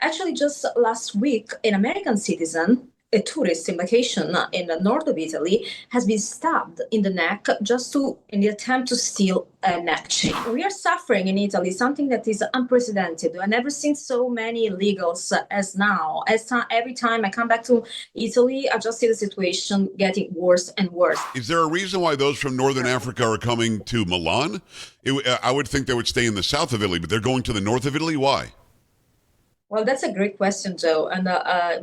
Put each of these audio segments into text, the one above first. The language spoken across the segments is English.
Actually, just last week, an American citizen, a tourist in vacation in the north of Italy, has been stabbed in the neck in the attempt to steal a neck chain. We are suffering in Italy something that is unprecedented. I've never seen so many illegals as now. Every time I come back to Italy, I just see the situation getting worse and worse. Is there a reason why those from Northern Africa are coming to Milan? I would think they would stay in the south of Italy, but they're going to the north of Italy. Why? Well, that's a great question, Joe, and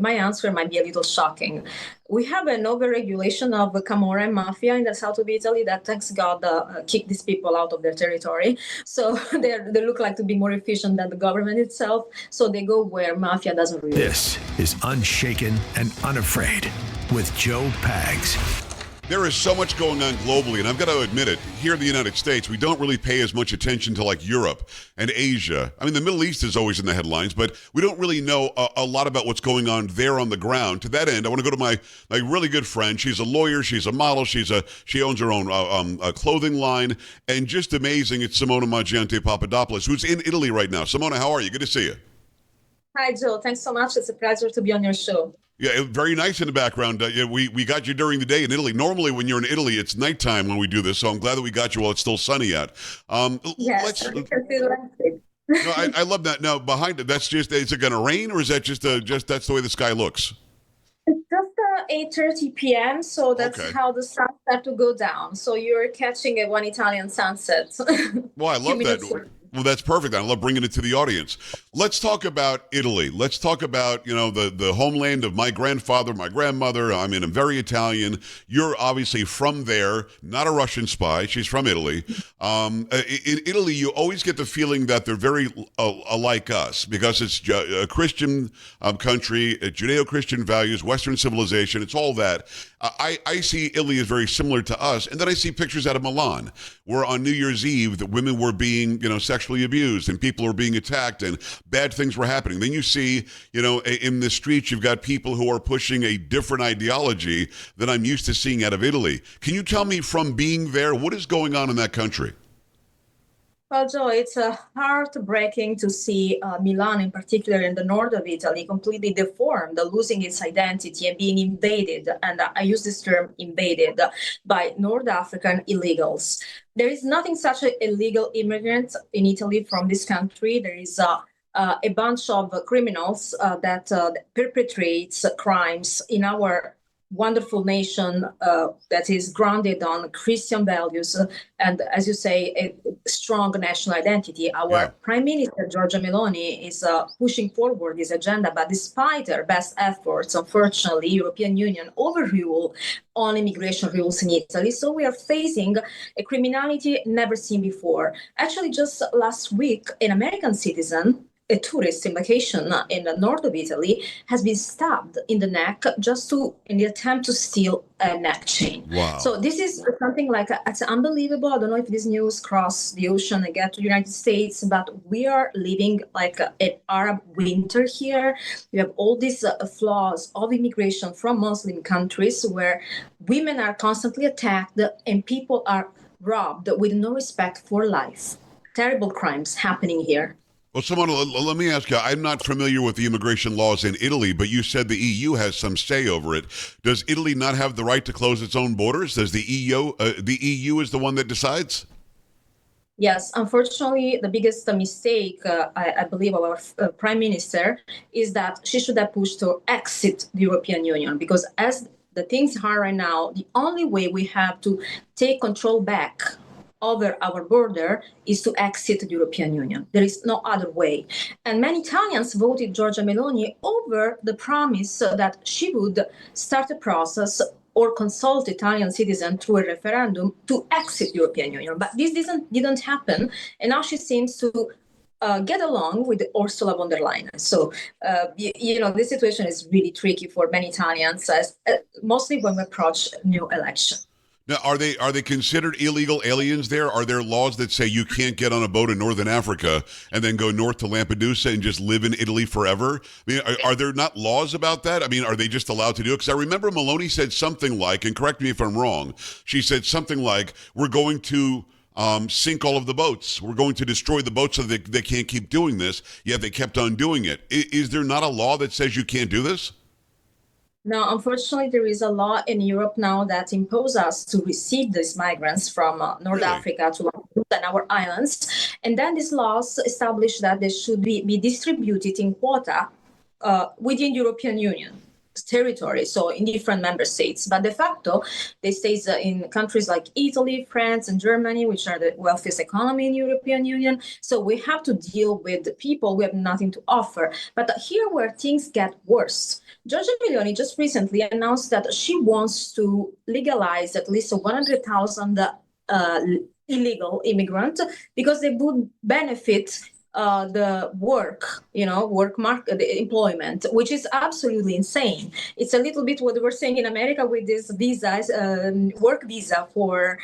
my answer might be a little shocking. We have an overregulation of Camorra and Mafia in the south of Italy that, thanks God, kick these people out of their territory. So they look like to be more efficient than the government itself, so they go where Mafia doesn't really. This is Unshaken and Unafraid with Joe Pags. There is so much going on globally, and I've got to admit it, here in the United States, we don't really pay as much attention to like Europe and Asia. I mean, the Middle East is always in the headlines, but we don't really know a lot about what's going on there on the ground. To that end, I want to go to my really good friend. She's a lawyer, she's a model, she owns her own clothing line, and just amazing, it's Simona Mangiante Papadopoulos, who's in Italy right now. Simona, how are you? Good to see you. Hi, Joe. Thanks so much. It's a pleasure to be on your show. Yeah, very nice in the background. We got you during the day in Italy. Normally, when you're in Italy, it's nighttime when we do this, so I'm glad that we got you while it's still sunny out. Yes, no, I love that. Now, behind it, is it going to rain, or is that just that's the way the sky looks? It's just 8:30 p.m., so that's how the sun starts to go down. So you're catching one Italian sunset. Well, I love that. Well, that's perfect. I love bringing it to the audience. Let's talk about Italy. Let's talk about, the homeland of my grandfather, my grandmother. I mean, I'm very Italian. You're obviously from there, not a Russian spy. She's from Italy. In Italy, you always get the feeling that they're very like us because it's a Christian country, Judeo-Christian values, Western civilization. It's all that. I see Italy as very similar to us. And then I see pictures out of Milan where on New Year's Eve, the women were being, sexually abused and people were being attacked and bad things were happening. Then you see, in the streets, you've got people who are pushing a different ideology than I'm used to seeing out of Italy. Can you tell me from being there, what is going on in that country? Well, Joe, it's heartbreaking to see Milan, in particular in the north of Italy, completely deformed, losing its identity and being invaded, and I use this term invaded, by North African illegals. There is nothing such an illegal immigrant in Italy from this country. There is a bunch of criminals that perpetrates crimes in our wonderful nation that is grounded on Christian values and, as you say, a strong national identity. Our Prime Minister Giorgia Meloni is pushing forward this agenda, but despite her best efforts, unfortunately, European Union overrule on immigration rules in Italy. So we are facing a criminality never seen before. Actually, just last week, an American citizen, a tourist in vacation in the north of Italy, has been stabbed in the neck in the attempt to steal a neck chain. Wow. So this is something it's unbelievable. I don't know if this news crossed the ocean and get to the United States, but we are living an Arab winter here. You have all these flaws of immigration from Muslim countries where women are constantly attacked and people are robbed with no respect for life. Terrible crimes happening here. Well, Simona, let me ask you, I'm not familiar with the immigration laws in Italy, but you said the EU has some say over it. Does Italy not have the right to close its own borders? Does the EU is the one that decides? Yes, unfortunately, the biggest mistake, I believe, of our Prime Minister is that she should have pushed to exit the European Union, because as the things are right now, the only way we have to take control back over our border is to exit the European Union. There is no other way. And many Italians voted Giorgia Meloni over the promise that she would start a process or consult Italian citizens through a referendum to exit the European Union. But this didn't happen. And now she seems to get along with Ursula von der Leyen. So, this situation is really tricky for many Italians, mostly when we approach new election. Now, are they considered illegal aliens there? Are there laws that say you can't get on a boat in northern Africa and then go north to Lampedusa and just live in Italy forever? I mean, are there not laws about that? I mean, are they just allowed to do it? Because I remember Meloni said something like, and correct me if I'm wrong, she said something like, we're going to sink all of the boats. We're going to destroy the boats so they can't keep doing this, yet they kept on doing it. Is there not a law that says you can't do this? No, unfortunately, there is a law in Europe now that imposes us to receive these migrants from North Africa to and our islands. And then these laws establish that they should be distributed in quota within European Union territory, so in different member states. But de facto, they stay in countries like Italy, France, and Germany, which are the wealthiest economy in European Union. So we have to deal with the people who have nothing to offer. But here where things get worse, Giorgia Meloni just recently announced that she wants to legalize at least 100,000 illegal immigrants because they would benefit the work market, the employment, which is absolutely insane. It's a little bit what we were saying in America with these visas, work visa for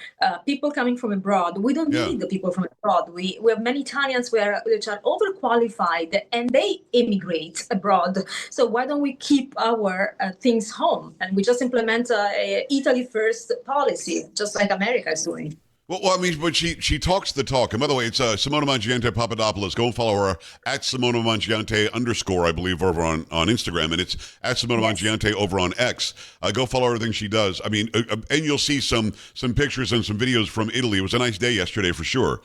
people coming from abroad. We don't need the people from abroad. We have many Italians which are overqualified and they immigrate abroad. So why don't we keep our things home and we just implement a Italy first policy, just like America is doing? Well, I mean, but she talks the talk. And by the way, it's Simona Mangiante Papadopoulos. Go and follow her at Simona Mangiante _ I believe, over on Instagram. And it's at Simona Mangiante over on X. Go follow everything she does. I mean, and you'll see some pictures and some videos from Italy. It was a nice day yesterday for sure.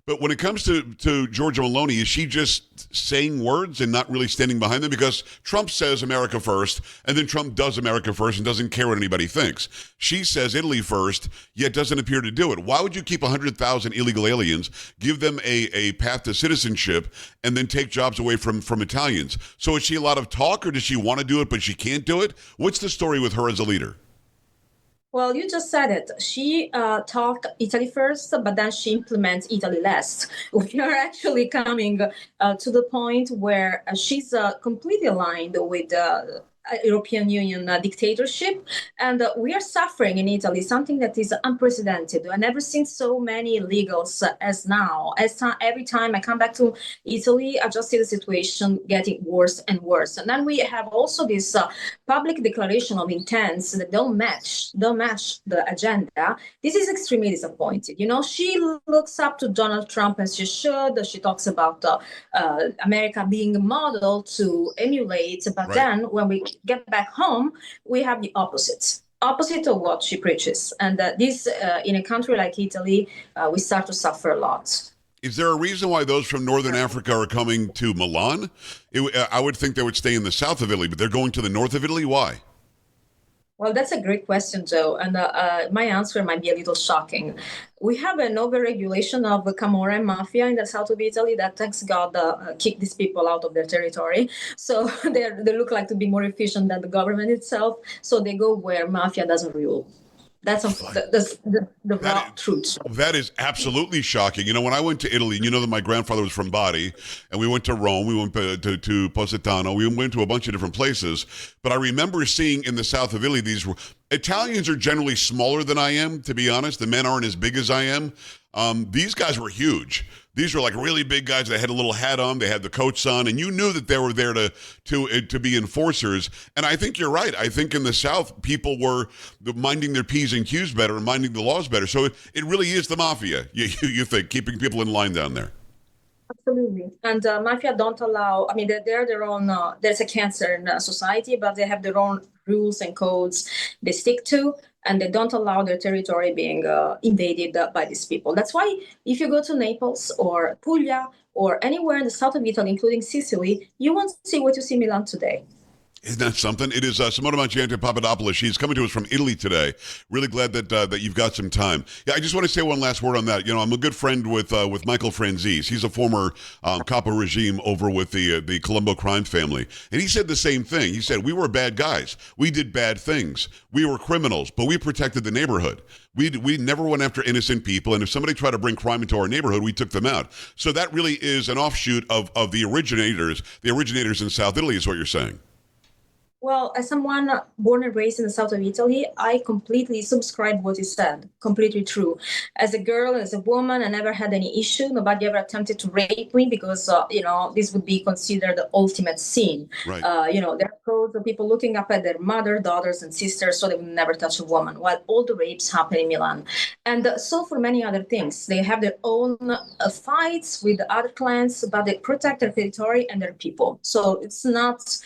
But when it comes to Giorgia Meloni, is she just saying words and not really standing behind them? Because Trump says America first, and then Trump does America first and doesn't care what anybody thinks. She says Italy first, yet doesn't appear to do it. Why would you keep 100,000 illegal aliens, give them a path to citizenship, and then take jobs away from Italians? So is she a lot of talk, or does she want to do it, but she can't do it? What's the story with her as a leader? Well, you just said it. She talked Italy first, but then she implements Italy last. We are actually coming to the point where she's completely aligned with European Union dictatorship, and we are suffering in Italy something that is unprecedented. I never seen so many illegals as now. Every time I come back to Italy, I just see the situation getting worse and worse. And then we have also this public declaration of intents that don't match the agenda. This is extremely disappointing. You know, she looks up to Donald Trump as she should. She talks about America being a model to emulate, but then when we get back home, we have the opposite of what she preaches. And this, in a country like Italy, we start to suffer a lot. Is there a reason why those from Northern Africa are coming to Milan? I would think they would stay in the south of Italy, but they're going to the north of Italy. Why? Well, that's a great question, Joe. And my answer might be a little shocking. We have an overregulation of Camorra and Mafia in the south of Italy that, thanks God, kicked these people out of their territory. So they look like to be more efficient than the government itself. So they go where Mafia doesn't rule. That's the raw truth. That is absolutely shocking. You know, when I went to Italy, you know that my grandfather was from Bari, and we went to Rome, we went to Positano, we went to a bunch of different places. But I remember seeing in the south of Italy, these Italians are generally smaller than I am, to be honest. The men aren't as big as I am. These guys were huge. These were like really big guys that had a little hat on. They had the coats on, and you knew that they were there to be enforcers. And I think you're right. I think in the South, people were minding their P's and Q's better and minding the laws better. So it really is the mafia, you think, keeping people in line down there. Absolutely. And Mafia don't allow, I mean, they're their own, there's a cancer in society, but they have their own rules and codes they stick to, and they don't allow their territory being invaded by these people. That's why if you go to Naples or Puglia or anywhere in the south of Italy, including Sicily, you won't see what you see in Milan today. Isn't that something? It is Simona Mangiante Papadopoulos. She's coming to us from Italy today. Really glad that you've got some time. Yeah, I just want to say one last word on that. You know, I'm a good friend with Michael Franzese. He's a former capo regime over with the Colombo crime family. And he said the same thing. He said, we were bad guys. We did bad things. We were criminals, but we protected the neighborhood. We never went after innocent people, and if somebody tried to bring crime into our neighborhood, we took them out. So that really is an offshoot of the originators in South Italy, is what you're saying. Well, as someone born and raised in the south of Italy, I completely subscribe what you said. Completely true. As a girl, as a woman, I never had any issue. Nobody ever attempted to rape me because, this would be considered the ultimate sin. Right. There are codes of people looking up at their mother, daughters, and sisters, so they would never touch a woman, while all the rapes happen in Milan. And so for many other things. They have their own fights with other clans, but they protect their territory and their people. So it's not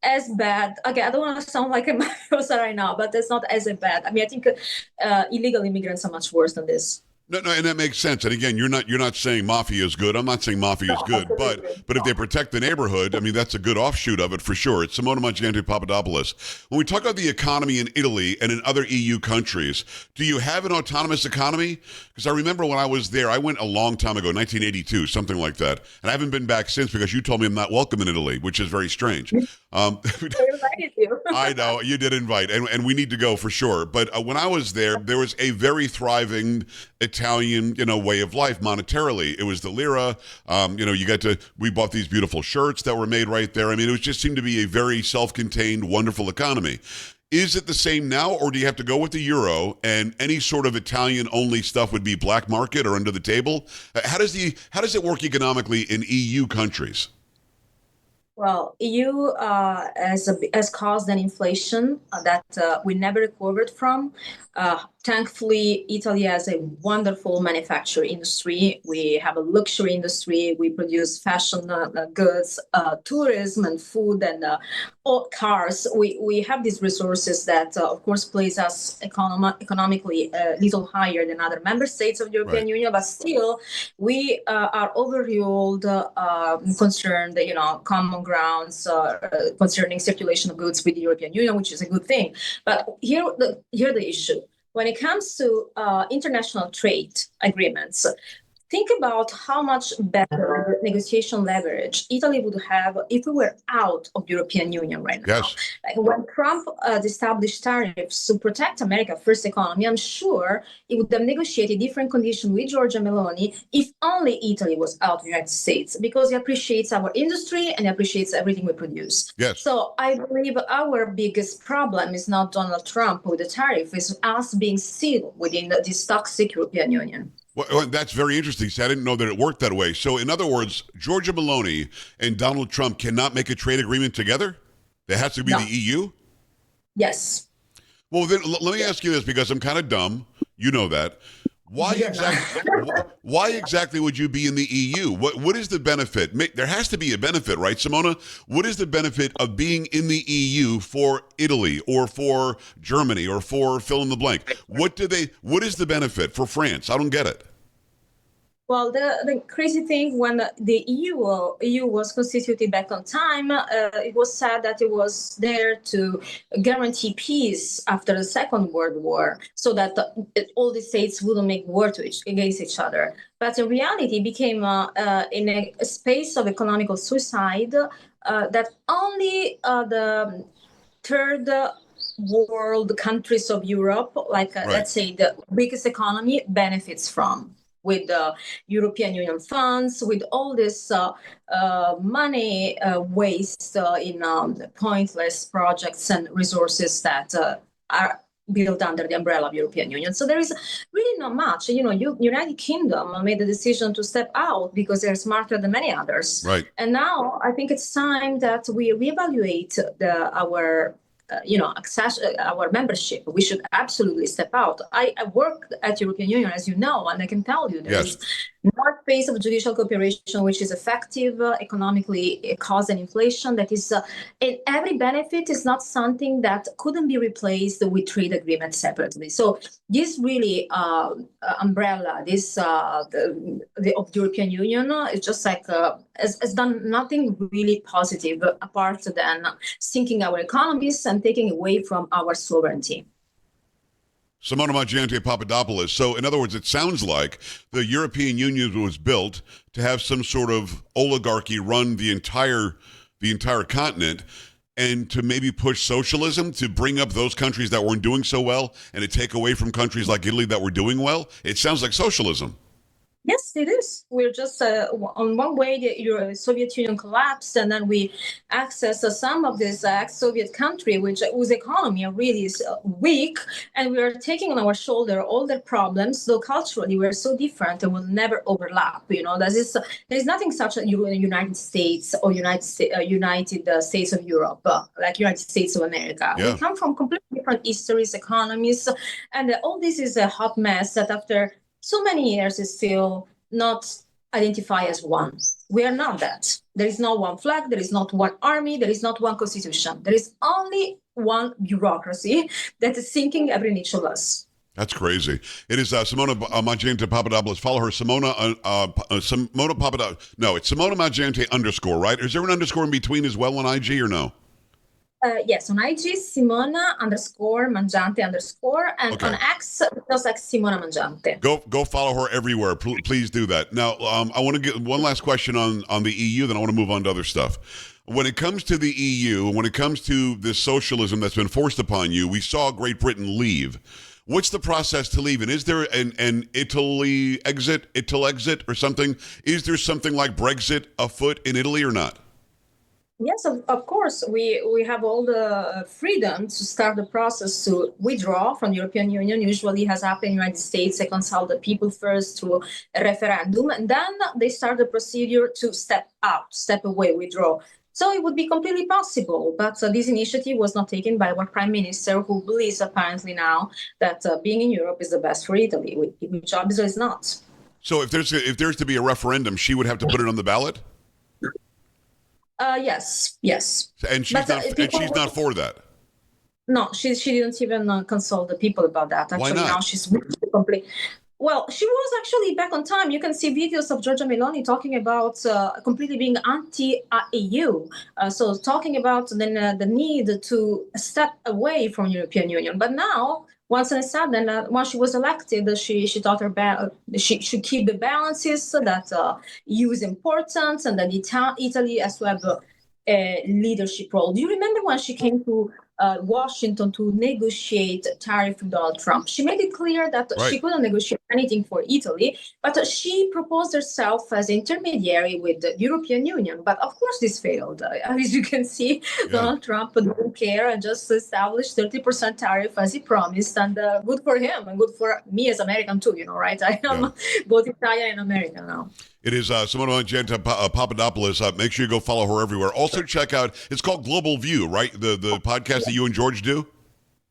as bad. Okay, I don't want to sound like a mafiosa right now, but it's not as bad. I mean, I think illegal immigrants are much worse than this. No, and that makes sense. And again, you're not saying mafia is good. I'm not saying mafia is good, but if they protect the neighborhood, I mean, that's a good offshoot of it for sure. It's Simona Mangiante Papadopoulos. When we talk about the economy in Italy and in other EU countries, do you have an autonomous economy? Because I remember when I was there, I went a long time ago, 1982, something like that, and I haven't been back since because you told me I'm not welcome in Italy, which is very strange. I invited you. I know you did invite, and we need to go for sure. But when I was there was a very thriving Italian, way of life monetarily. It was the lira. We bought these beautiful shirts that were made right there. I mean, just seemed to be a very self-contained, wonderful economy. Is it the same now, or do you have to go with the euro and any sort of Italian-only stuff would be black market or under the table? How does it work economically in EU countries? Well, EU has caused an inflation that we never recovered from. Thankfully, Italy has a wonderful manufacturing industry. We have a luxury industry. We produce fashion goods, tourism, and food, and cars. We have these resources that, of course, place us economically a little higher than other member states of the European Union, but still, we are overruled, concerned, common grounds concerning circulation of goods with the European Union, which is a good thing. But here the issue. When it comes to international trade agreements, think about how much better negotiation leverage Italy would have if we were out of the European Union right now. Yes. Like when Trump established tariffs to protect America's first economy, I'm sure it would have negotiated different conditions with Giorgia Meloni if only Italy was out of the United States, because he appreciates our industry and he appreciates everything we produce. Yes. So I believe our biggest problem is not Donald Trump with the tariff, it's us being still within this toxic European Union. Well, that's very interesting. See, I didn't know that it worked that way. So, in other words, Giorgia Meloni and Donald Trump cannot make a trade agreement together? It has to be the EU? Yes. Well, then let me ask you this, because I'm kind of dumb. You know that. Why exactly would you be in the EU? What is the benefit? There has to be a benefit, right, Simona? What is the benefit of being in the EU for Italy or for Germany or for fill in the blank? What is the benefit for France? I don't get it. Well, the crazy thing, when the EU was constituted back on time, it was said that it was there to guarantee peace after the Second World War, so that all the states wouldn't make war against each other. But in reality, it became in a space of economical suicide that only the third world countries of Europe, let's say the biggest economy, benefits from. With the European Union funds, with all this money waste in pointless projects and resources that are built under the umbrella of European Union. So there is really not much. United Kingdom made the decision to step out because they're smarter than many others. Right. And now I think it's time that we reevaluate our our membership. We should absolutely step out. I work at European Union, as you know, and I can tell you there is no space of judicial cooperation which is effective economically, causing inflation. That is, and every benefit is not something that couldn't be replaced with trade agreements separately. So this really umbrella, this of the European Union is just like has done nothing really positive apart than sinking our economies and taking away from our sovereignty. Simona Mangiante Papadopoulos. So, in other words, it sounds like the European Union was built to have some sort of oligarchy run the entire continent, and to maybe push socialism, to bring up those countries that weren't doing so well and to take away from countries like Italy that were doing well. It sounds like socialism. Yes, it is. We're just on one way, the Soviet Union collapsed, and then we accessed some of this ex-Soviet country, whose economy really is weak, and we are taking on our shoulder all their problems. So culturally, we're so different and will never overlap. There's nothing such as United States or United States of Europe, like United States of America. Yeah. We come from completely different histories, economies, and all this is a hot mess that after so many years is still not identified as one. We are not that. There is not one flag, there is not one army, there is not one constitution. There is only one bureaucracy that is sinking every niche of us. That's crazy. It is Simona Mangiante Papadopoulos. Follow her, Simona Papadopoulos. No, it's Simona Mangiante _ right? Is there an underscore in between as well on IG or no? Yes, on IG, Simona _Mangiante _ and Okay. on X, just like Simona Mangiante. Go follow her everywhere. Please do that. Now, I want to get one last question on the EU, then I want to move on to other stuff. When it comes to the EU, when it comes to this socialism that's been forced upon you, we saw Great Britain leave. What's the process to leave? And is there an Italy exit or something? Is there something like Brexit afoot in Italy or not? Yes, of course. We have all the freedom to start the process to withdraw from the European Union. Usually has happened in the United States. They consult the people first through a referendum, and then they start the procedure to step out, step away, withdraw. So it would be completely possible, but this initiative was not taken by our Prime Minister, who believes apparently now that being in Europe is the best for Italy, which obviously is not. So if there's to be a referendum, she would have to put it on the ballot? Yes. And she's not for that. No, she didn't even consult the people about that. Actually, Why not? now she's complete. Well, she was actually back on time. You can see videos of Giorgia Meloni talking about completely being anti-EU. So talking about the need to step away from the European Union. But now, once and sudden, once she was elected, she thought she should keep the balances, that EU is important, and that Italy has to have a leadership role. Do you remember when she came to Washington to negotiate tariff with Donald Trump? She made it clear that Right. she couldn't negotiate anything for Italy, but she proposed herself as intermediary with the European Union. But of course, this failed. As you can see, Donald Trump didn't care and just established 30% tariff as he promised. And good for him and good for me as American too, right? I am both Italian and American now. It is Simona Mangiante Papadopoulos. Make sure you go follow her everywhere. Also check out, it's called Global View, right? The podcast that you and George do?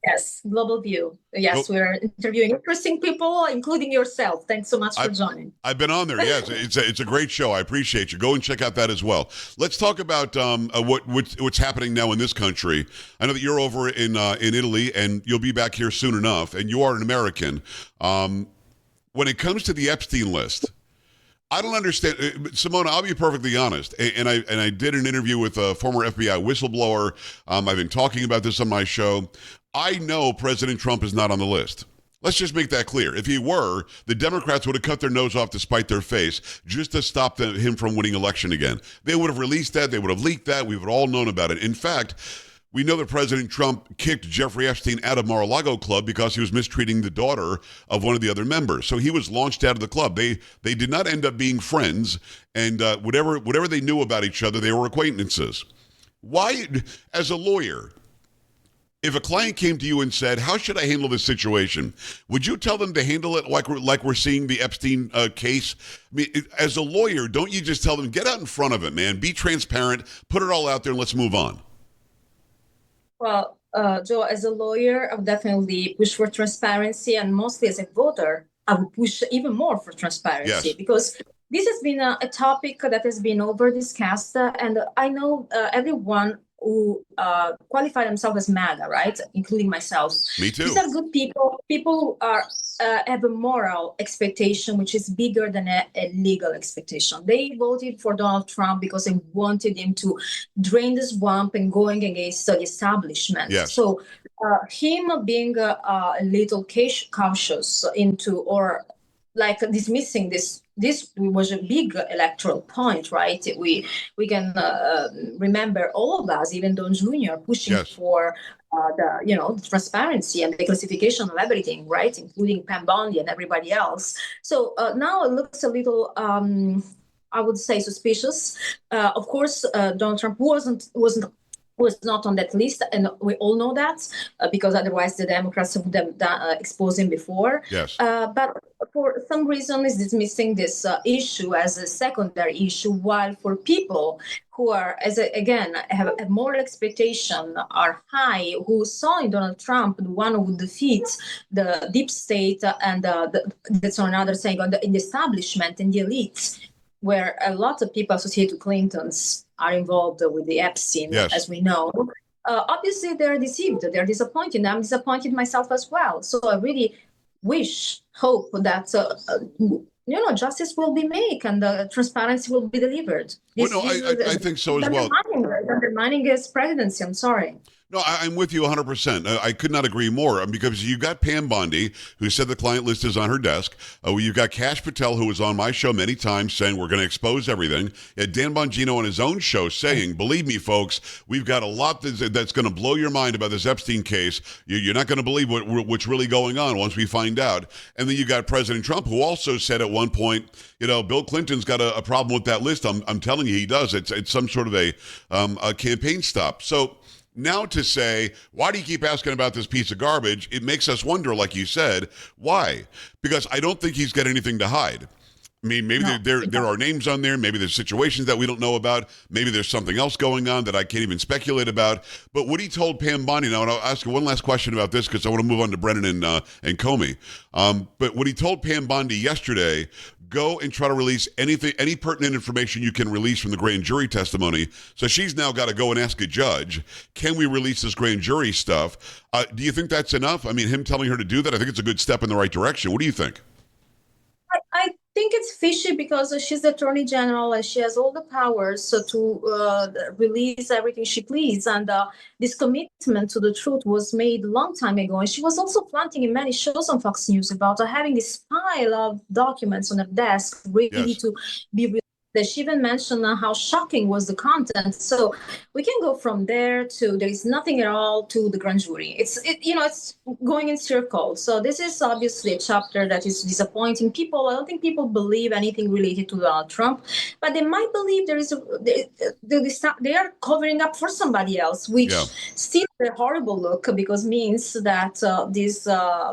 Yes, Global View. Yes, we're interviewing interesting people, including yourself. Thanks so much for joining. I've been on there, yes. It's a great show. I appreciate you. Go and check out that as well. Let's talk about what's happening now in this country. I know that you're over in Italy, and you'll be back here soon enough, and you are an American. When it comes to the Epstein list, I don't understand, Simona. I'll be perfectly honest, and I did an interview with a former FBI whistleblower. I've been talking about this on my show. I know President Trump is not on the list. Let's just make that clear. If he were, the Democrats would have cut their nose off to spite their face just to stop him from winning election again. They would have released that. They would have leaked that. We would have all known about it. In fact, we know that President Trump kicked Jeffrey Epstein out of Mar-a-Lago Club because he was mistreating the daughter of one of the other members. So he was launched out of the club. They did not end up being friends, and whatever they knew about each other, they were acquaintances. Why, as a lawyer, if a client came to you and said, "How should I handle this situation?" would you tell them to handle it like we're seeing the Epstein case? I mean, as a lawyer, don't you just tell them, get out in front of it, man, be transparent, put it all out there, and let's move on? Well, Joe, as a lawyer, I would definitely push for transparency, and mostly as a voter, I would push even more for transparency, because this has been a topic that has been over-discussed, and I know everyone who qualify themselves as MAGA, right, including myself. Me too. These are good people. People who are have a moral expectation which is bigger than a legal expectation. They voted for Donald Trump because they wanted him to drain the swamp and going against the establishment. Yes. So him being a little cautious into, or like dismissing this. This was a big electoral point, right? We can remember all of us, even Don Jr. pushing Yes. for the transparency and the classification of everything, right, including Pam Bondi and everybody else. So now it looks a little, I would say, suspicious. Of course, Donald Trump was not on that list, and we all know that because otherwise the Democrats would have exposed him before. Yes. But for some reason is dismissing this issue as a secondary issue, while for people who are, again, have moral expectation, are high, who saw in Donald Trump the one who would defeat the deep state and that's another saying, in the establishment and the elites, where a lot of people associated with Clintons are involved with the Epstein, Yes. as we know. Obviously, they're deceived. They're disappointed. I'm disappointed myself as well. So I really hope that justice will be made and transparency will be delivered. I think so as well. Undermining his presidency. I'm sorry. No, I'm with you 100%. I could not agree more because you've got Pam Bondi, who said the client list is on her desk. You've got Kash Patel, who was on my show many times saying we're going to expose everything. Dan Bongino on his own show saying, believe me, folks, we've got a lot that's going to blow your mind about this Epstein case. You're not going to believe what's really going on once we find out. And then you got President Trump, who also said at one point, Bill Clinton's got a problem with that list. I'm telling you, he does. It's some sort of a campaign stop. So now to say, why do you keep asking about this piece of garbage? It makes us wonder, like you said, why? Because I don't think he's got anything to hide. I mean, maybe there are names on there. Maybe there's situations that we don't know about. Maybe there's something else going on that I can't even speculate about. But what he told Pam Bondi, now, and I'll ask you one last question about this because I want to move on to Brennan and Comey. But what he told Pam Bondi yesterday, go and try to release any pertinent information you can release from the grand jury testimony. So she's now got to go and ask a judge, can we release this grand jury stuff? Do you think that's enough? I mean, him telling her to do that, I think it's a good step in the right direction. What do you think? I think it's fishy because she's the attorney general and she has all the powers to release everything she pleases. And this commitment to the truth was made a long time ago. And she was also flaunting in many shows on Fox News about having this pile of documents on her desk ready to be released. She even mentioned how shocking was the content. So we can go from there to there is nothing at all to the grand jury. It's going in circles. So this is obviously a chapter that is disappointing. I don't think people believe anything related to Donald Trump, but they might believe they are covering up for somebody else, which still a horrible look because means that this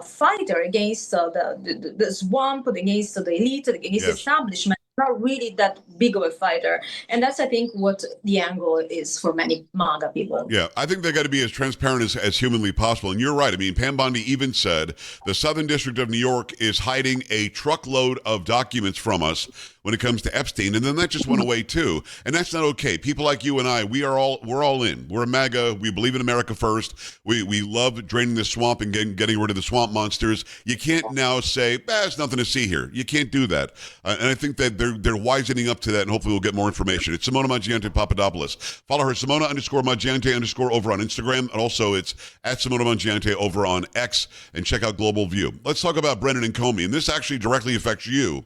fighter against the swamp, against the elite, against the establishment, not really that big of a fighter. And that's, I think, what the angle is for many MAGA people. Yeah, I think they got to be as transparent as humanly possible. And you're right. I mean, Pam Bondi even said the Southern District of New York is hiding a truckload of documents from us when it comes to Epstein. And then that just went away, too. And that's not okay. People like you and I, we're all in. We're a MAGA. We believe in America first. We love draining the swamp and getting rid of the swamp monsters. You can't now say, there's nothing to see here. You can't do that. And I think that they're wisening up to that, and hopefully we'll get more information. It's Simona Mangiante Papadopoulos. Follow her, Simona_Mangiante_ over on Instagram, and also it's at Simona Mangiante over on X, and check out Global View. Let's talk about Brennan and Comey, and this actually directly affects you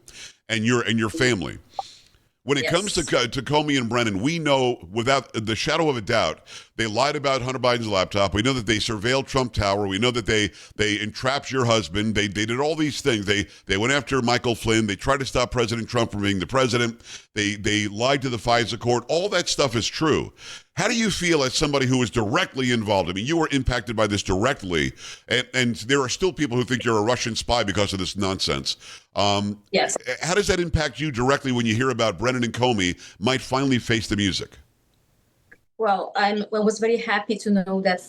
and your family. When it comes to Comey and Brennan, we know without the shadow of a doubt, they lied about Hunter Biden's laptop. We know that they surveilled Trump Tower. We know that they entrapped your husband. They did all these things. They went after Michael Flynn. They tried to stop President Trump from being the president. They lied to the FISA court. All that stuff is true. How do you feel as somebody who was directly involved? I mean, you were impacted by this directly, and there are still people who think you're a Russian spy because of this nonsense. Yes. How does that impact you directly when you hear about Brennan and Comey might finally face the music? Well, I was very happy to know that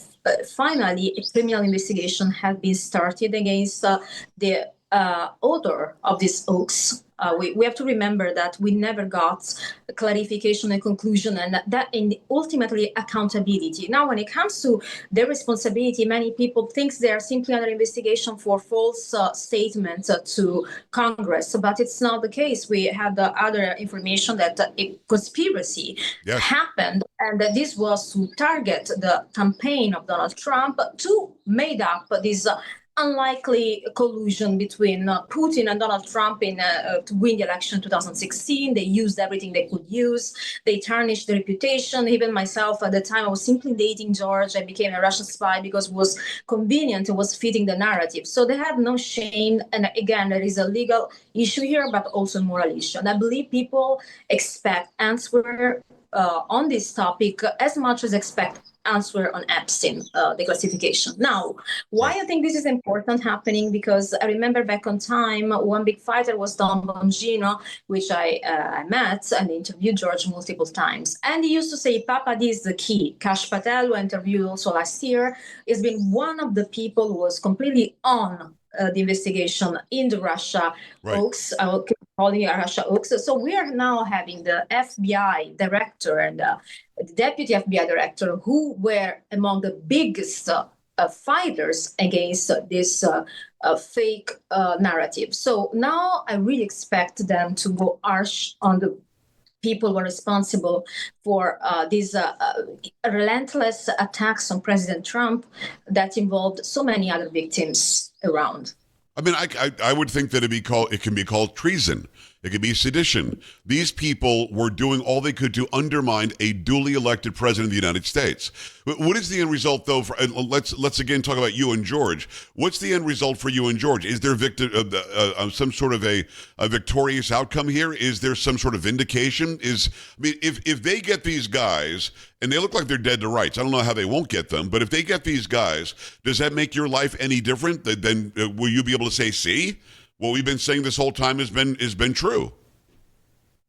finally a criminal investigation had been started against the author of this hoax. We have to remember that we never got a clarification and conclusion, and ultimately accountability. Now, when it comes to their responsibility, many people think they are simply under investigation for false statements to Congress, but it's not the case. We had other information that a conspiracy happened, and that this was to target the campaign of Donald Trump to make up this unlikely collusion between Putin and Donald Trump to win the election in 2016. They used everything they could use. They tarnished the reputation. Even myself, at the time, I was simply dating George. I became a Russian spy because it was convenient. It was fitting the narrative. So they had no shame. And again, there is a legal issue here, but also a moral issue. And I believe people expect answer on this topic as much as expect answer on Epstein declassification. Now, why I think this is important happening, because I remember back on time, one big fighter was Don Bongino, which I met and interviewed George multiple times. And he used to say, Papa, this is the key. Kash Patel, who I interviewed also last year, has been one of the people who was completely on the investigation in the Russia hoax. I will keep calling it Russia hoax. So we are now having the FBI director and the deputy FBI director, who were among the biggest fighters against this fake narrative. So now I really expect them to go harsh on the people who are responsible for these relentless attacks on President Trump that involved so many other victims around. I mean, I would think that it can be called treason. It could be sedition. These people were doing all they could to undermine a duly elected president of the United States. What is the end result, though? Let's again talk about you and George. What's the end result for you and George? Is there some sort of a victorious outcome here? Is there some sort of vindication? If they get these guys and they look like they're dead to rights, I don't know how they won't get them, but if they get these guys, does that make your life any different? Then will you be able to say, see, what we've been saying this whole time has been true?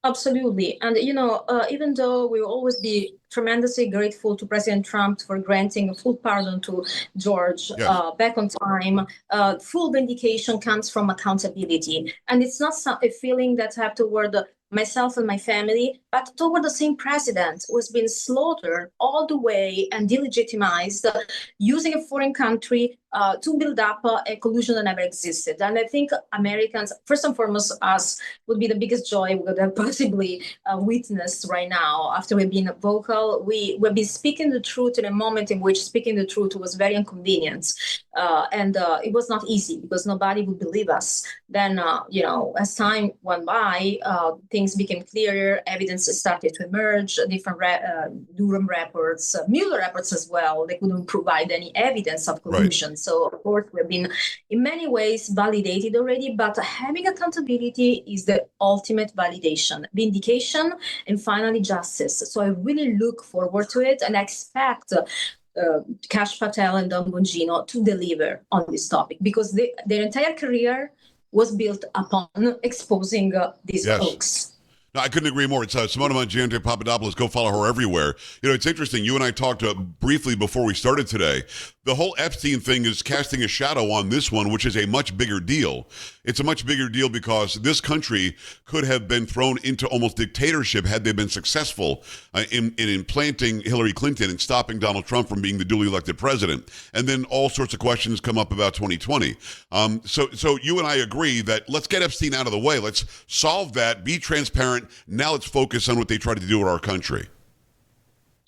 Absolutely. And, even though we will always be tremendously grateful to President Trump for granting a full pardon to George back on time, full vindication comes from accountability. And it's not a feeling that I have toward myself and my family, but toward the same president who has been slaughtered all the way and delegitimized using a foreign country to build up a collusion that never existed. And I think Americans, first and foremost, us, would be the biggest joy we could have possibly witnessed right now. After we've been vocal, we've been speaking the truth in a moment in which speaking the truth was very inconvenient. And it was not easy because nobody would believe us. Then, as time went by, things became clearer, evidence started to emerge, different Durham reports, Mueller reports as well. They couldn't provide any evidence of collusion. Right. So, of course, we've been in many ways validated already, but having accountability is the ultimate validation, vindication, and finally justice. So I really look forward to it, and I expect Kash Patel and Don Bongino to deliver on this topic, because their entire career was built upon exposing this hoax. No, I couldn't agree more. It's Simona Mangiante Papadopoulos. Go follow her everywhere. It's interesting. You and I talked briefly before we started today. The whole Epstein thing is casting a shadow on this one, which is a much bigger deal. It's a much bigger deal because this country could have been thrown into almost dictatorship had they been successful in implanting Hillary Clinton and stopping Donald Trump from being the duly elected president. And then all sorts of questions come up about 2020. So you and I agree that let's get Epstein out of the way. Let's solve that, be transparent. Now let's focus on what they tried to do with our country.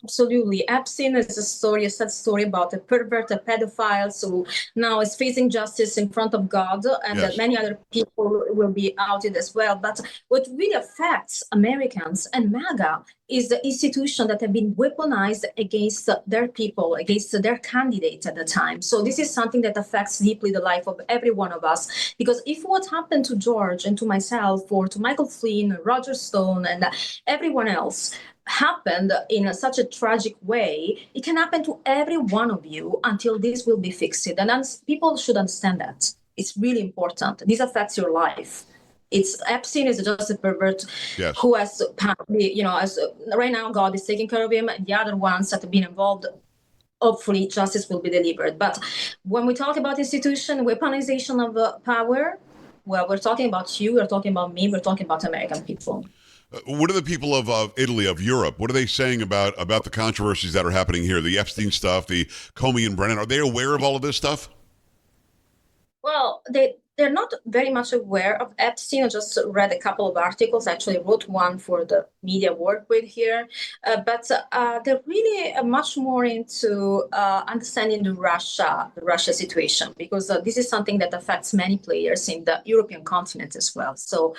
Absolutely. Epstein is a sad story about a pervert, a pedophile, who now is facing justice in front of God, and that many other people will be outed as well. But what really affects Americans and MAGA is the institution that have been weaponized against their people, against their candidate at the time. So this is something that affects deeply the life of every one of us. Because if what happened to George and to myself, or to Michael Flynn, Roger Stone, and everyone else happened in such a tragic way, it can happen to every one of you until this will be fixed. And people should understand that. It's really important. This affects your life. Epstein is just a pervert who has, right now God is taking care of him, and the other ones that have been involved, hopefully justice will be delivered. But when we talk about institution, weaponization of power, well, we're talking about you, we're talking about me, we're talking about American people. What are the people of Italy, of Europe, what are they saying about the controversies that are happening here, the Epstein stuff, the Comey and Brennan? Are they aware of all of this stuff? Well, they're not very much aware of Epstein. I just read a couple of articles. Actually, wrote one for the media I work with here, but they're really much more into understanding the Russia situation, because this is something that affects many players in the European continent as well. So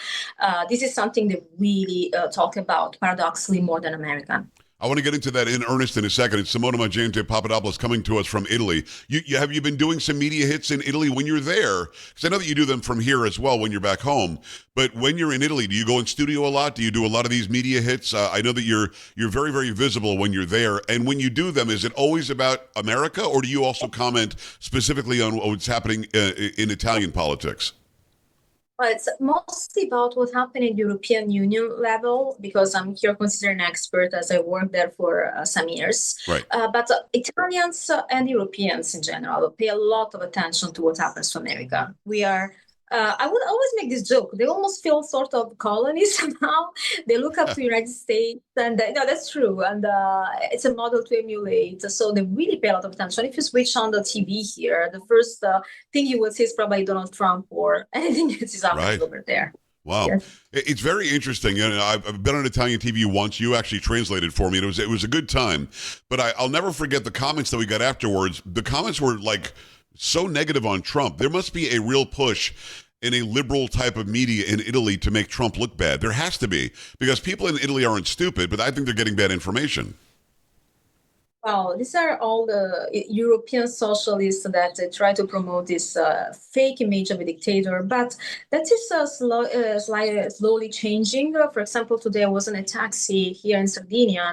this is something they really talk about, paradoxically, more than American. I want to get into that in earnest in a second. It's Simona Mangiante Papadopoulos coming to us from Italy. Have you been doing some media hits in Italy when you're there? Because I know that you do them from here as well when you're back home. But when you're in Italy, do you go in studio a lot? Do you do a lot of these media hits? I know that you're very, very visible when you're there. And when you do them, is it always about America, or do you also comment specifically on what's happening in Italian politics? Well, it's mostly about what happened in European Union level, because I'm here considered an expert as I worked there for some years. Right. But Italians and Europeans in general pay a lot of attention to what happens to America. We are, I would always make this joke. They almost feel sort of colonies somehow. They look up to the United States, and no, that's true. And it's a model to emulate. So they really pay a lot of attention. If you switch on the TV here, the first thing you will see is probably Donald Trump or anything that is happening over there. Wow. Yes. It's very interesting. You know, I've been on Italian TV once. You actually translated for me. It was a good time. But I'll never forget the comments that we got afterwards. The comments were like so negative on Trump. There must be a real push in a liberal type of media in Italy to make Trump look bad. There has to be, because people in Italy aren't stupid, but I think they're getting bad information. Well, these are all the European socialists that try to promote this fake image of a dictator, but that is slowly changing. For example, today I was in a taxi here in Sardinia,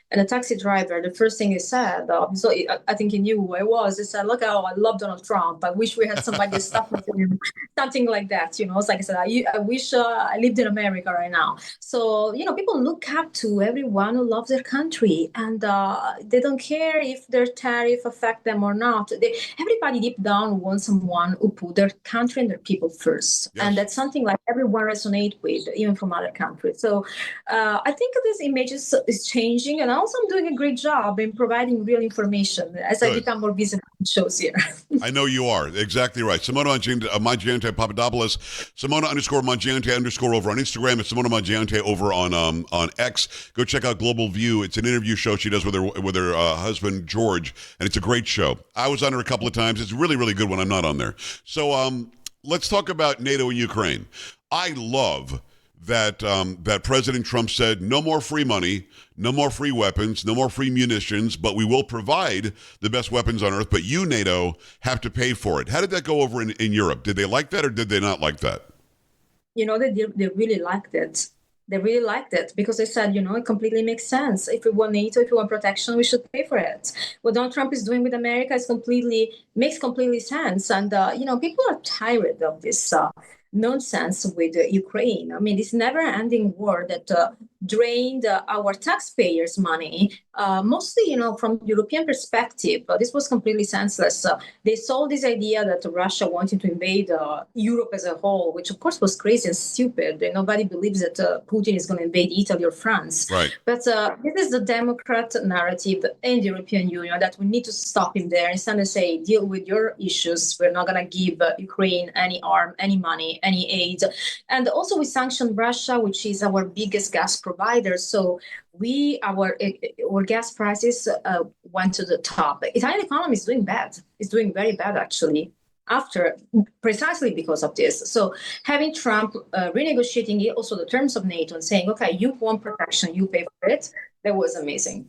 and the taxi driver, the first thing he said, so I think he knew who I was. He said, "Look, oh, I love Donald Trump. I wish we had somebody stuff with him," something like that. It's like I said, I wish I lived in America right now. So people look up to everyone who loves their country, and they don't care if their tariff affect them or not. Everybody deep down wants someone who put their country and their people first. Yes. And that's something like everyone resonate with, even from other countries. So I think this image is changing, and also I'm doing a great job in providing real information as I become more visible in shows here. I know you are. Exactly right. Simona Mangiante Papadopoulos, Simona_Mangiante_ over on Instagram. It's Simona Mangiante over on X. Go check out Global View. It's an interview show she does with her husband, George, and it's a great show. I was on her a couple of times. It's really, really good when I'm not on there. So let's talk about NATO and Ukraine. I love that President Trump said no more free money, no more free weapons, no more free munitions, but we will provide the best weapons on earth, but you, NATO, have to pay for it. How did that go over in Europe? Did they like that, or did they not like that? They really liked it. They really liked it because they said, it completely makes sense. If we want NATO, if we want protection, we should pay for it. What Donald Trump is doing with America makes completely sense. And, people are tired of this nonsense with Ukraine. I mean, this never-ending war that drained our taxpayers' money, mostly, from European perspective. This was completely senseless. They sold this idea that Russia wanted to invade Europe as a whole, which of course was crazy and stupid. Nobody believes that Putin is going to invade Italy or France. Right. But this is the Democrat narrative in the European Union that we need to stop him there. Instead of say, deal with your issues. We're not going to give Ukraine any arm, any money, any aid. And also we sanctioned Russia, which is our biggest gas provider. So our gas prices went to the top. Italian economy is doing bad. It's doing very bad, actually, precisely because of this. So having Trump renegotiating also the terms of NATO and saying, okay, you want protection, you pay for it, that was amazing.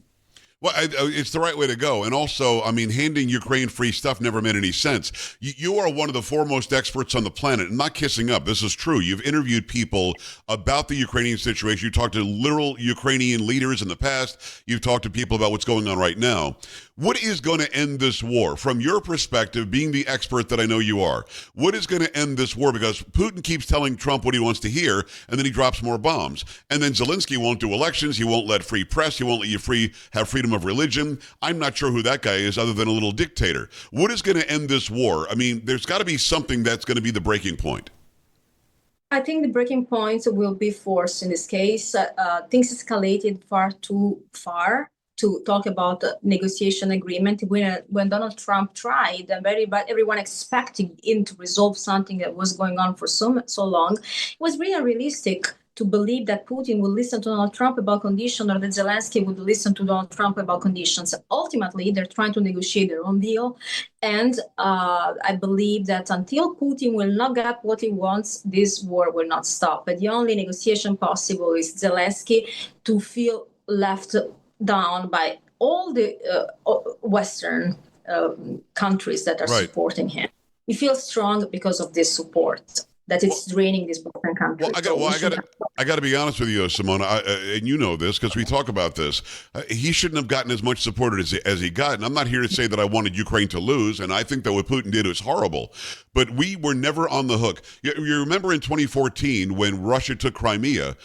Well, it's the right way to go. And also, I mean, handing Ukraine free stuff never made any sense. You are one of the foremost experts on the planet. I'm not kissing up. This is true. You've interviewed people about the Ukrainian situation. You talked to literal Ukrainian leaders in the past. You've talked to people about what's going on right now. What is going to end this war? From your perspective, being the expert that I know you are, what is going to end this war? Because Putin keeps telling Trump what he wants to hear, and then he drops more bombs. And then Zelensky won't do elections. He won't let free press. He won't let you have freedom of religion. I'm not sure who that guy is other than a little dictator. What is going to end this war? I mean, there's got to be something that's going to be the breaking point. I think the breaking point will be force in this case. Things escalated far too far. to talk about the negotiation agreement when Donald Trump tried, and everyone expecting him to resolve something that was going on for so long. It was really unrealistic to believe that Putin would listen to Donald Trump about conditions, or that Zelensky would listen to Donald Trump about conditions. Ultimately, they're trying to negotiate their own deal. And I believe that until Putin will not get what he wants, this war will not stop. But the only negotiation possible is Zelensky to feel left down by all the Western countries that are supporting him. He feels strong because of this support, that it's draining these Western countries. I got to be honest with you, Simona, and you know this because we talk about this. He shouldn't have gotten as much support as he got. And I'm not here to say that I wanted Ukraine to lose, and I think that what Putin did was horrible. But we were never on the hook. You remember in 2014 when Russia took Crimea?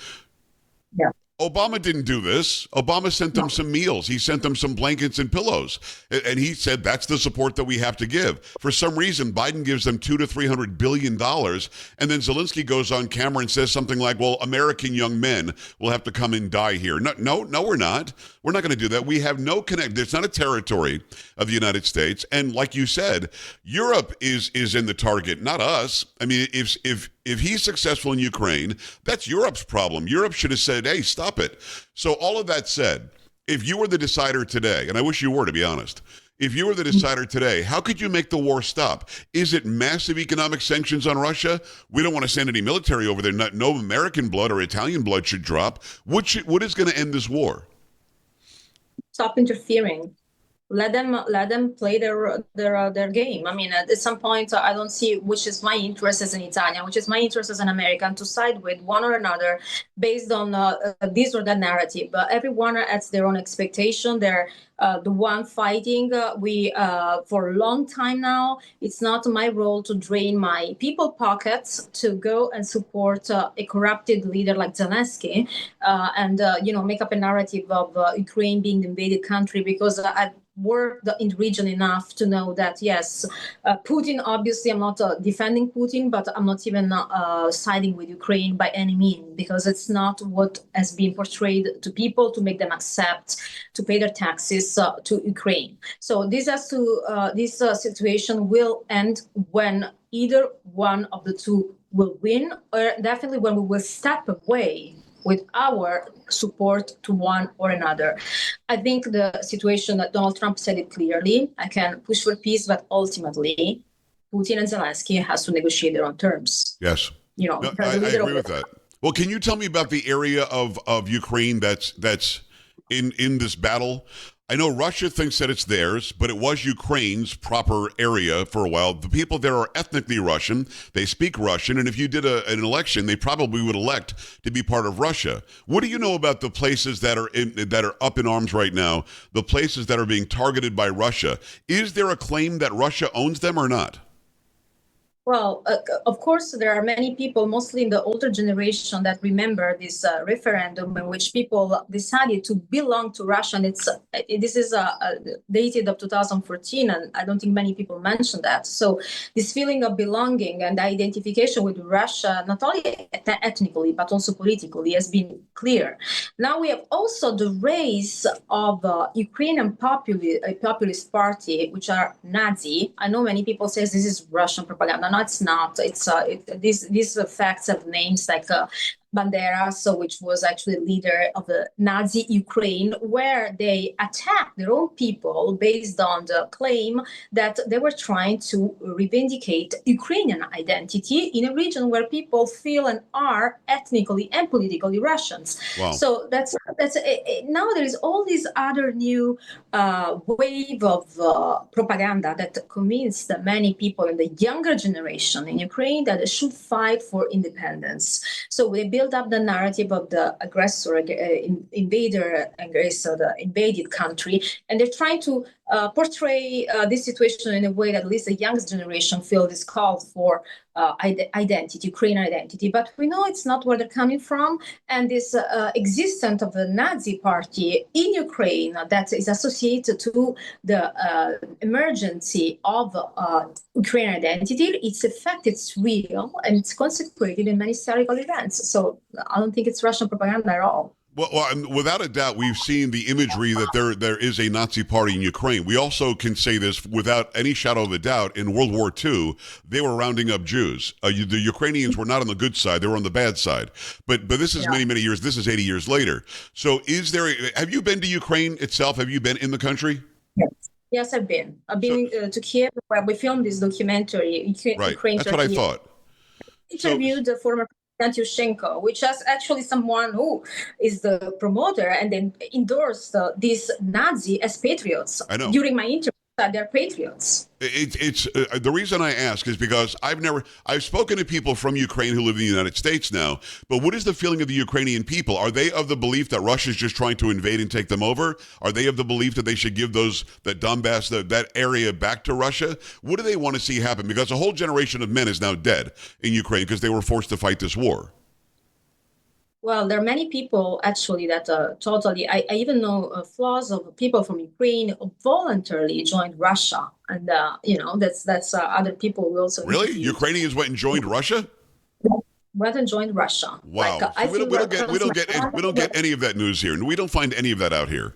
Yeah. Obama didn't do this. Obama sent them some meals. He sent them some blankets and pillows. And he said that's the support that we have to give. For some reason, Biden gives them $200 to $300 billion. And then Zelensky goes on camera and says something like, well, American young men will have to come and die here. No, we're not. We're not going to do that. We have no connect. It's not a territory of the United States. And like you said, Europe is in the target, not us. I mean, if he's successful in Ukraine, that's Europe's problem. Europe should have said, hey, stop it. So all of that said, if you were the decider today, and I wish you were, to be honest, if you were the decider today, how could you make the war stop? Is it massive economic sanctions on Russia? We don't want to send any military over there. No American blood or Italian blood should drop. What is going to end this war? Stop interfering. Let them play their game. I mean, at some point, I don't see which is my interest as an Italian, which is my interest as an American, to side with one or another based on this or that narrative. Everyone has their own expectation. They're the one fighting. For a long time now, it's not my role to drain my people pockets to go and support a corrupted leader like Zelensky and make up a narrative of Ukraine being the invaded country, because I've worked in the region enough to know that, yes, Putin, obviously, I'm not defending Putin, but I'm not even siding with Ukraine by any means, because it's not what has been portrayed to people to make them accept to pay their taxes to Ukraine. So this situation will end when either one of the two will win, or definitely when we will step away with our support to one or another. I think the situation that Donald Trump said it clearly, I can push for peace, but ultimately Putin and Zelensky has to negotiate their own terms. Yes. I agree with that. Well, can you tell me about the area of Ukraine that's in this battle? I know Russia thinks that it's theirs, but it was Ukraine's proper area for a while. The people there are ethnically Russian. They speak Russian. And if you did an election, they probably would elect to be part of Russia. What do you know about the places that are up in arms right now, the places that are being targeted by Russia? Is there a claim that Russia owns them or not? Well, of course, there are many people, mostly in the older generation, that remember this referendum in which people decided to belong to Russia. And this is dated of 2014, and I don't think many people mention that. So this feeling of belonging and identification with Russia, not only ethnically, but also politically, has been clear. Now we have also the rise of Ukrainian populist party, which are Nazi. I know many people say this is Russian propaganda. No, it's not. These facts have names like Bandera, which was actually leader of the Nazi Ukraine, where they attacked their own people based on the claim that they were trying to revindicate Ukrainian identity in a region where people feel and are ethnically and politically Russians. Wow. So that's now there is all this other new wave of propaganda that convinced many people in the younger generation in Ukraine that they should fight for independence. So they built up the narrative of the aggressor, aggressor, the invaded country, and they're trying to portray this situation in a way that at least the youngest generation feel this call for identity, Ukrainian identity. But we know it's not where they're coming from, and this existence of the Nazi party in Ukraine that is associated to the emergency of Ukrainian identity, its effect, it's real, and it's consecrated in many historical events. So I don't think it's Russian propaganda at all. Well, without a doubt, we've seen the imagery that there is a Nazi party in Ukraine. We also can say this without any shadow of a doubt. In World War II, they were rounding up Jews. The Ukrainians were not on the good side; they were on the bad side. But this is many years. This is 80 years later. So, have you been to Ukraine itself? Have you been in the country? Yes, I've been. I've been to Kiev where we filmed this documentary. Right, that's what I thought. Interviewed the former Unshaken, which is actually someone who is the promoter and then endorsed these Nazi as patriots. I know. During my interview, they're patriots. It's the reason I ask is because I've spoken to people from Ukraine who live in the United States now, but what is the feeling of the Ukrainian people? Are they of the belief that Russia's just trying to invade and take them over? Are they of the belief that they should give that Donbass, that area back to Russia? What do they want to see happen? Because a whole generation of men is now dead in Ukraine because they were forced to fight this war. Well, there are many people actually that totally, I even know flaws of people from Ukraine voluntarily joined Russia. And, that's other people who also. Really? Ukrainians went and joined Russia? Went and joined Russia. Wow. Like, we don't get any of that news here. And we don't find any of that out here.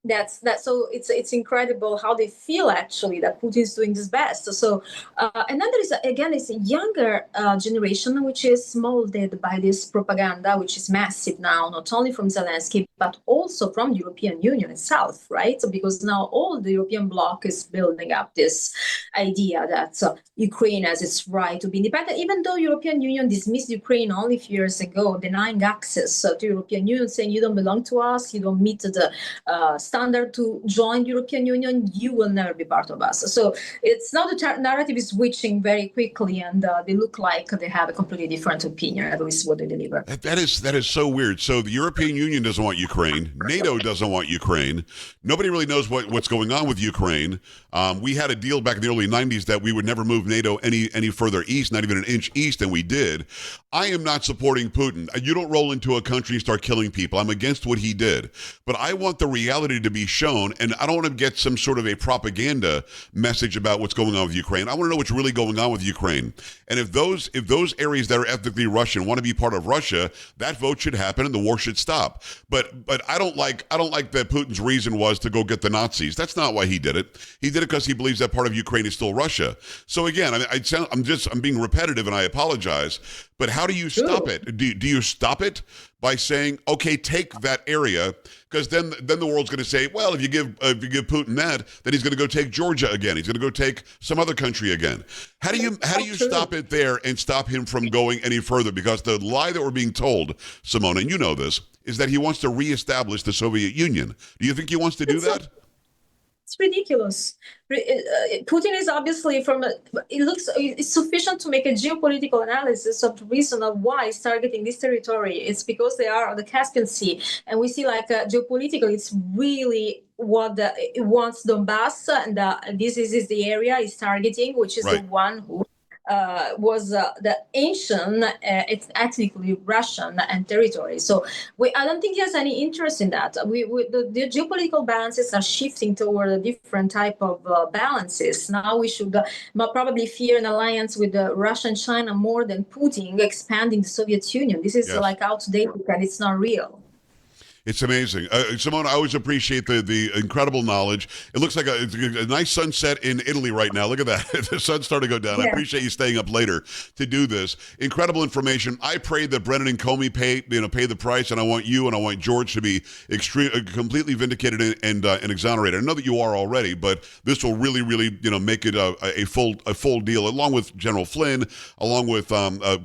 That's so it's incredible how they feel actually that Putin is doing his best. So and then there is this younger generation which is molded by this propaganda, which is massive now, not only from Zelensky but also from the European Union itself, right? So because now all the European bloc is building up this idea that Ukraine has its right to be independent, even though European Union dismissed Ukraine only a few years ago, denying access to European Union, saying you don't belong to us, you don't meet the standard to join the European Union, you will never be part of us. So it's now the narrative is switching very quickly, and they look like they have a completely different opinion, at least what they deliver. That is so weird. So the European Union doesn't want Ukraine. NATO doesn't want Ukraine. Nobody really knows what's going on with Ukraine. We had a deal back in the early 90s that we would never move NATO any further east, not even an inch east, and we did. I am not supporting Putin. You don't roll into a country and start killing people. I'm against what he did. But I want the reality to be shown, and I don't want to get some sort of a propaganda message about what's going on with Ukraine. I want to know what's really going on with Ukraine. And if those areas that are ethnically Russian want to be part of Russia, that vote should happen and the war should stop. But I don't like that Putin's reason was to go get the Nazis. That's not why he did it. He did it because he believes that part of Ukraine is still Russia. So again, I'm being repetitive, and I apologize. But how do you stop it? Do you stop it by saying, okay, take that area? Because then the world's going to say, well, if you give Putin that, then he's going to go take Georgia again. He's going to go take some other country again. How do you stop it there and stop him from going any further? Because the lie that we're being told, Simona, and you know this, is that he wants to reestablish the Soviet Union. Do you think he wants to do that? It's ridiculous. Putin is obviously it's sufficient to make a geopolitical analysis of the reason of why he's targeting this territory. It's because they are on the Caspian Sea. And we see geopolitically, it's really what it wants Donbass. And this is the area he's targeting, which is the one who was the ancient, it's ethnically Russian and territory. So I don't think he has any interest in that. The geopolitical balances are shifting toward a different type of balances. Now we should probably fear an alliance with Russia and China more than Putin expanding the Soviet Union. This is outdated and it's not real. It's amazing. Simona, I always appreciate the incredible knowledge. It looks like a nice sunset in Italy right now. Look at that. The sun's starting to go down. Yeah. I appreciate you staying up later to do this. Incredible information. I pray that Brennan and Comey pay the price, and I want you and I want George to be completely vindicated and exonerated. I know that you are already, but this will really, really, make it a full deal, along with General Flynn, along with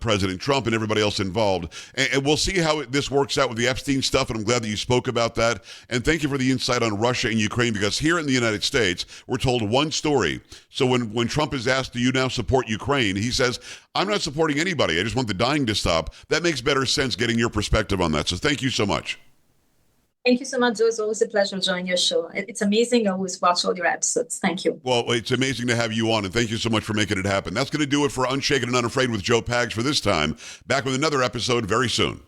President Trump and everybody else involved. And we'll see how this works out with the Epstein stuff, and I'm glad that you spoke about that. And thank you for the insight on Russia and Ukraine, because here in the United States, we're told one story. So when Trump is asked, do you now support Ukraine? He says, I'm not supporting anybody. I just want the dying to stop. That makes better sense getting your perspective on that. So thank you so much. Thank you so much, Joe. It's always a pleasure joining your show. It's amazing. I always watch all your episodes. Thank you. Well, it's amazing to have you on, and thank you so much for making it happen. That's going to do it for Unshaken and Unafraid with Joe Pags for this time. Back with another episode very soon.